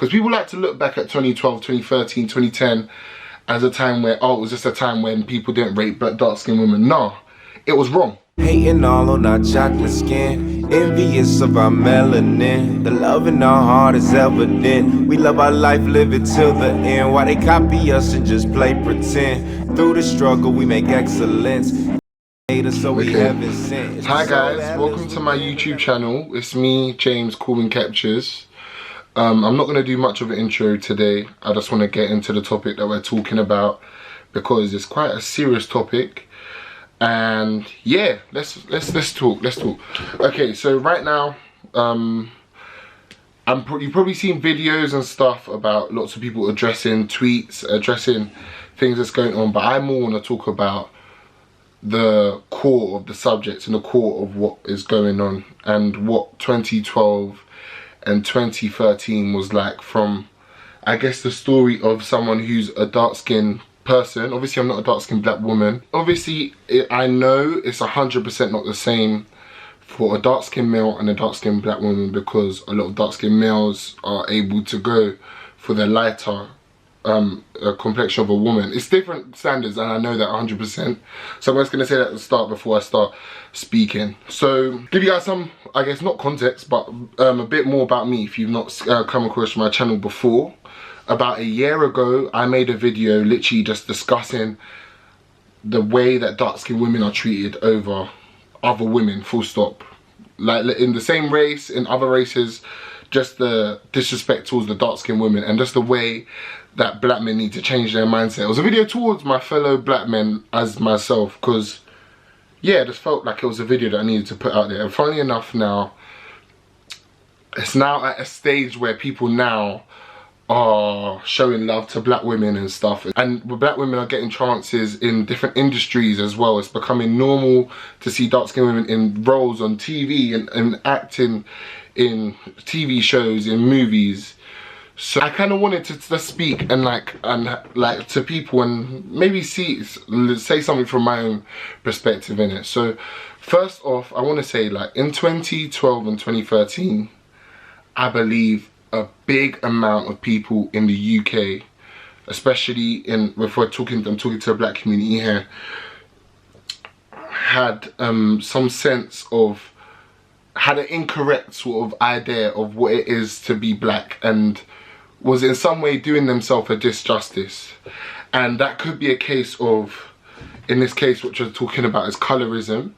Because people like to look back at 2012, 2013, 2010 as a time where, oh, it was just a time when people didn't rate dark-skinned women. No, it was wrong. Hating all on our chocolate skin, envious of our melanin. The love in our heart is evident. We love our life, live it till the end. Why they copy us and just play pretend? Through the struggle we make excellence. So we haven't sent. Hi guys, welcome to my YouTube channel. It's me, James Corbin Captures. I'm not going to do much of an intro today. I just want to get into the topic that we're talking about because it's quite a serious topic. And yeah, let's talk. Okay, so right now, you've probably seen videos and stuff about lots of people addressing tweets, addressing things that's going on, but I more want to talk about the core of the subject and the core of what is going on and what 2012 and 2013 was like, from, I guess, the story of someone who's a dark-skinned person. Obviously I'm not a dark-skinned black woman. Obviously I know it's 100% not the same for a dark-skinned male and a dark-skinned black woman, because a lot of dark-skinned males are able to go for the lighter complexion of a woman. It's different standards, and I know that 100%. So I'm just going to say that at the start before I start speaking. So give you guys some, I guess, not context, but a bit more about me if you've not come across my channel before. About a year ago, I made a video literally just discussing the way that dark-skinned women are treated over other women, full stop. Like in the same race, in other races, just the disrespect towards the dark-skinned women, and just the way that black men need to change their mindset. It was a video towards my fellow black men as myself, because yeah, I just felt like it was a video that I needed to put out there. And funnily enough, now it's now at a stage where people now are showing love to black women and stuff, and black women are getting chances in different industries as well. It's becoming normal to see dark-skinned women in roles on TV and acting in TV shows, in movies. So I kind of wanted to speak and like to people and maybe say something from my own perspective in it. So first off, I want to say, like, in 2012 and 2013, I believe a big amount of people in the UK, especially if I'm talking to the black community here, had some sense of, had an incorrect sort of idea of what it is to be black, and was in some way doing themselves a disjustice. And that could be a case of, in this case, what you're talking about is colorism.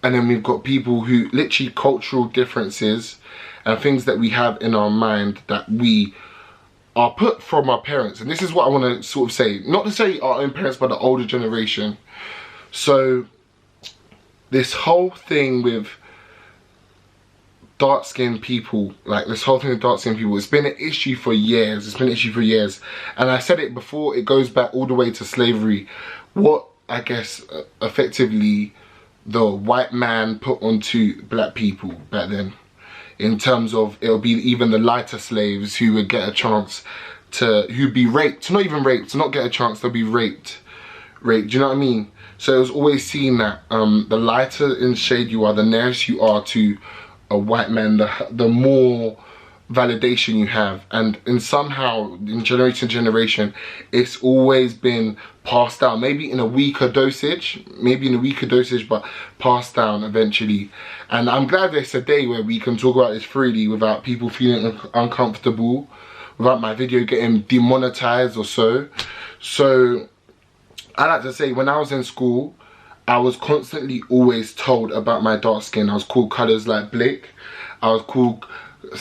And then we've got people who literally cultural differences and things that we have in our mind that we are put from our parents. And this is what I want to sort of say, not to say our own parents, but the older generation. So this whole thing with dark-skinned people, like this whole thing with dark-skinned people, it's been an issue for years. It's been an issue for years. And I said it before, it goes back all the way to slavery. What, I guess, effectively the white man put onto black people back then, in terms of, it'll be even the lighter slaves who would get a chance to, who'd be raped, not even raped, to not get a chance, they'll be raped, do you know what I mean? So it was always seen that the lighter in shade you are, the nearest you are to a white man, the more validation you have. And somehow, in generation to generation, it's always been passed down, maybe in a weaker dosage, but passed down eventually. And I'm glad there's a day where we can talk about this freely without people feeling uncomfortable, without my video getting demonetized or so. So I like to say, when I was in school, I was constantly always told about my dark skin. I was called colours like Blake. I was called,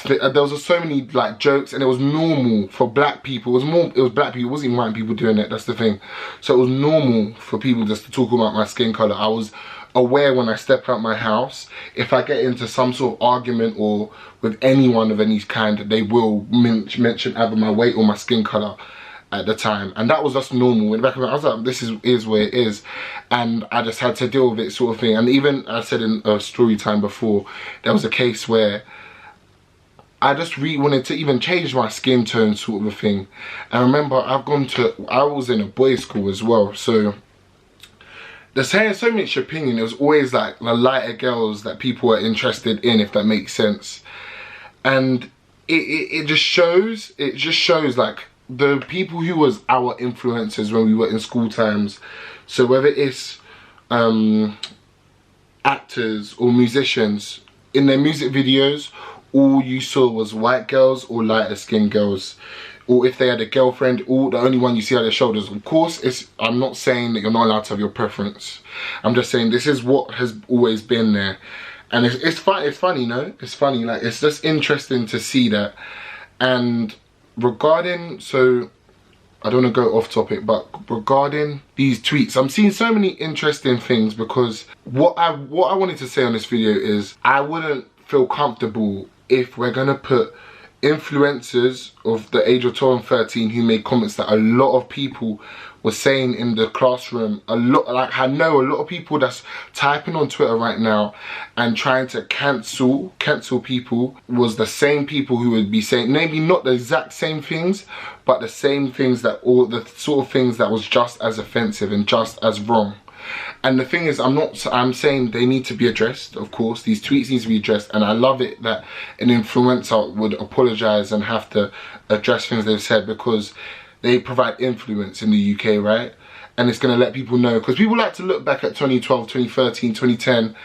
there was so many like jokes, and it was normal for black people. It was black people, it wasn't even white people doing it, that's the thing. So it was normal for people just to talk about my skin colour. I was aware when I step out my house, if I get into some sort of argument or with anyone of any kind, they will mention either my weight or my skin colour at the time. And that was just normal. In the back of my, I was like, this is where it is, and I just had to deal with it, sort of thing. And even, I said in a story time before, there was a case where I just really wanted to even change my skin tone, sort of a thing. And I remember I was in a boys' school as well, so there's so much opinion. It was always like the lighter girls that people were interested in, if that makes sense. And it just shows like the people who was our influencers when we were in school times. So whether it's actors or musicians, in their music videos, all you saw was white girls or lighter skinned girls. Or if they had a girlfriend, all the only one you see on their shoulders. Of course, I'm not saying that you're not allowed to have your preference. I'm just saying this is what has always been there. And it's funny, no? It's funny, like, it's just interesting to see that. And regarding, so, I don't want to go off topic, but regarding these tweets, I'm seeing so many interesting things, because what I wanted to say on this video is I wouldn't feel comfortable if we're going to put influencers of the age of 12 and 13 who made comments that a lot of people were saying in the classroom. I know a lot of people that's typing on Twitter right now and trying to cancel people was the same people who would be saying, maybe not the exact same things, but the same things, that all the sort of things that was just as offensive and just as wrong. And the thing is, I'm saying they need to be addressed, of course. These tweets need to be addressed, and I love it that an influencer would apologise and have to address things they've said, because they provide influence in the UK, right? And it's going to let people know, because people like to look back at 2012, 2013, 2010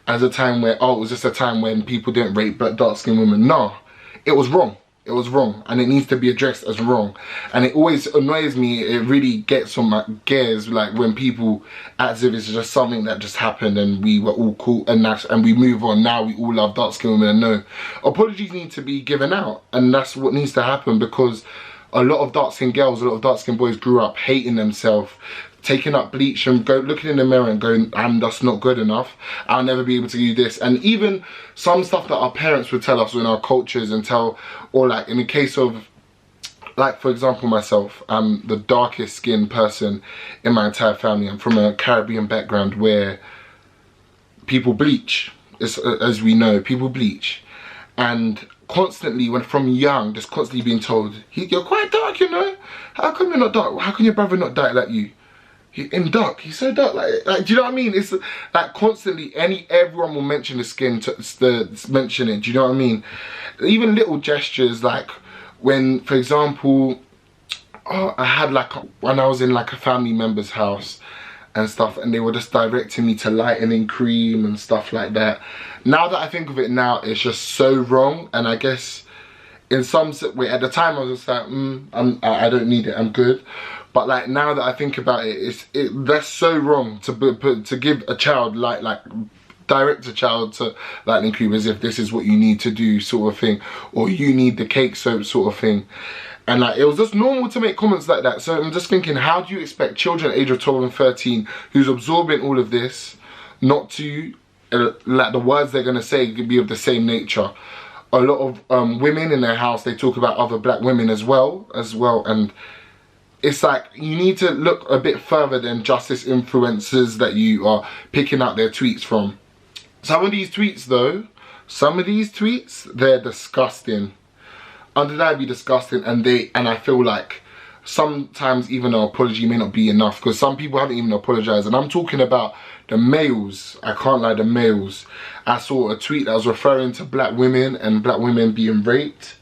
as a time where, oh, it was just a time when people didn't rape dark-skinned women. No, it was wrong. It was wrong, and it needs to be addressed as wrong. And it always annoys me, it really gets on my gears, like when people act as if it's just something that just happened and we were all cool and we move on. Now we all love dark-skinned women. And no, apologies need to be given out, and that's what needs to happen, because a lot of dark-skinned girls, a lot of dark-skinned boys grew up hating themselves, taking up bleach and looking in the mirror and going, I'm just not good enough, I'll never be able to do this. And even some stuff that our parents would tell us in our cultures and tell, or like in the case of, like for example myself, I'm the darkest skinned person in my entire family. I'm from a Caribbean background where people bleach, as we know, people bleach. And constantly, when from young, just constantly being told, you're quite dark, you know, how come you're not dark, how can your brother not dark like you? In dark, he's so dark, like do you know what I mean? It's like constantly, everyone will mention the skin, mention it, do you know what I mean? Even little gestures, like when, for example, I had like, when I was in like a family member's house and stuff, and they were just directing me to lightening cream and stuff like that. Now that I think of it now, it's just so wrong. And I guess in some way, at the time I was just like, I don't need it, I'm good. But like now that I think about it, that's so wrong to give a child direct a child to lightning cream as if this is what you need to do, sort of thing, or you need the cake soap, sort of thing. And like, it was just normal to make comments like that. So I'm just thinking, how do you expect children age of 12 and 13 who's absorbing all of this not to, like the words they're going to say could be of the same nature. A lot of women in their house, they talk about other black women as well. And it's like, you need to look a bit further than just this influencers that you are picking out their tweets from. Some of these tweets though, they're disgusting. Undeniably disgusting, and I feel like sometimes even an apology may not be enough, because some people haven't even apologized. And I'm talking about the males. I can't lie, the males. I saw a tweet that was referring to black women and black women being raped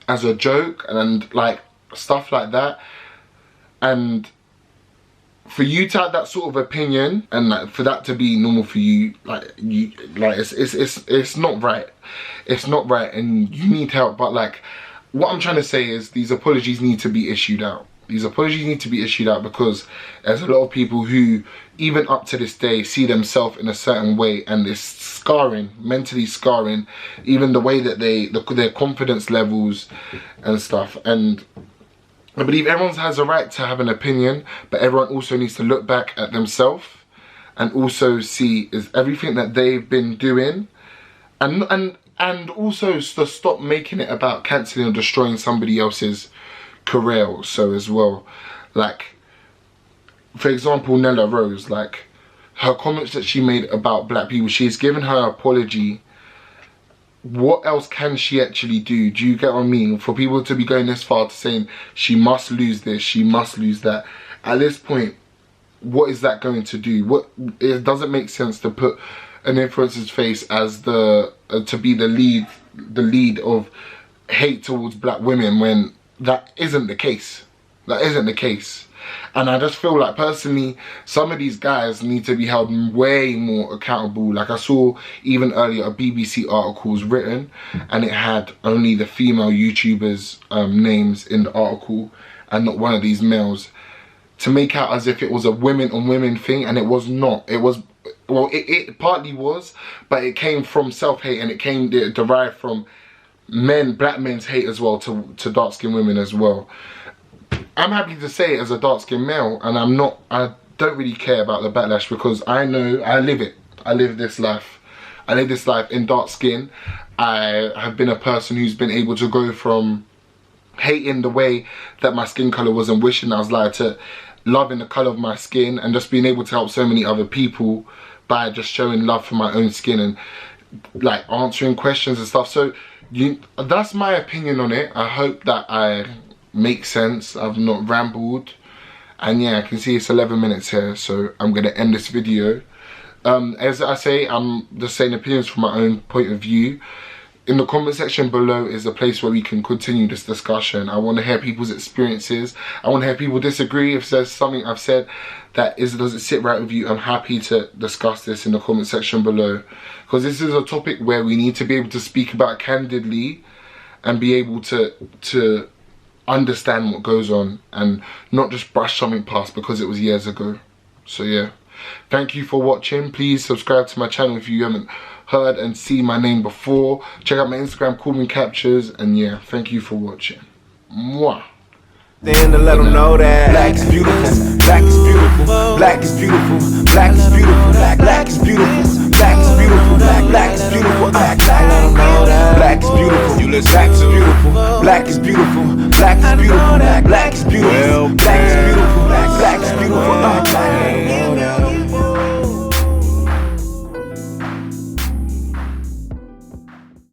as a joke, and like stuff like that. And for you to have that sort of opinion, and like for that to be normal for you, it's not right. It's not right, and you need help. But like, what I'm trying to say is these apologies need to be issued out. These apologies need to be issued out, because there's a lot of people who, even up to this day, see themselves in a certain way, and it's scarring, mentally scarring, even the way that their confidence levels and stuff. And I believe everyone has a right to have an opinion, but everyone also needs to look back at themselves and also see is everything that they've been doing, and also to stop making it about cancelling or destroying somebody else's career also as well. Like, for example, Nella Rose, like her comments that she made about black people, she's given her apology. What else can she actually do? Do you get what I mean? For people to be going this far to saying she must lose this, she must lose that. At this point, what is that going to do? It doesn't make sense to put an influencer's face as to be the lead the lead of hate towards black women when that isn't the case. That isn't the case. And I just feel like, personally, some of these guys need to be held way more accountable. Like, I saw even earlier a BBC article was written, and it had only the female YouTubers' names in the article and not one of these males, to make out as if it was a women on women thing, and it was not. It was, well, it partly was, but it came from self-hate, and it derived from black men's hate as well to dark-skinned women as well. I'm happy to say, as a dark-skinned male, and I don't really care about the backlash, because I know, I live it. I live this life. I live this life in dark skin. I have been a person who's been able to go from hating the way that my skin colour was and wishing I was like, to loving the colour of my skin, and just being able to help so many other people by just showing love for my own skin and like answering questions and stuff. So that's my opinion on it. I hope that I make sense. I've not rambled, and yeah, I can see it's 11 minutes here, so I'm gonna end this video. As I say, I'm just saying opinions from my own point of view. In the comment section below is a place where we can continue this discussion. I want to hear people's experiences. I want to hear people disagree. If there's something I've said that doesn't sit right with you, I'm happy to discuss this in the comment section below, because this is a topic where we need to be able to speak about candidly and be able to understand what goes on and not just brush something past because it was years ago. So yeah, thank you for watching. Please subscribe to my channel if you haven't heard and seen my name before. Check out my Instagram, Corbin Captures, and yeah, thank you for watching. Mwah. Then to let them know that black is beautiful, black is beautiful, black is beautiful, black is beautiful, black is beautiful, black is beautiful, black is beautiful, black is beautiful, black is beautiful, black is beautiful, black is beautiful, black is beautiful, black is beautiful.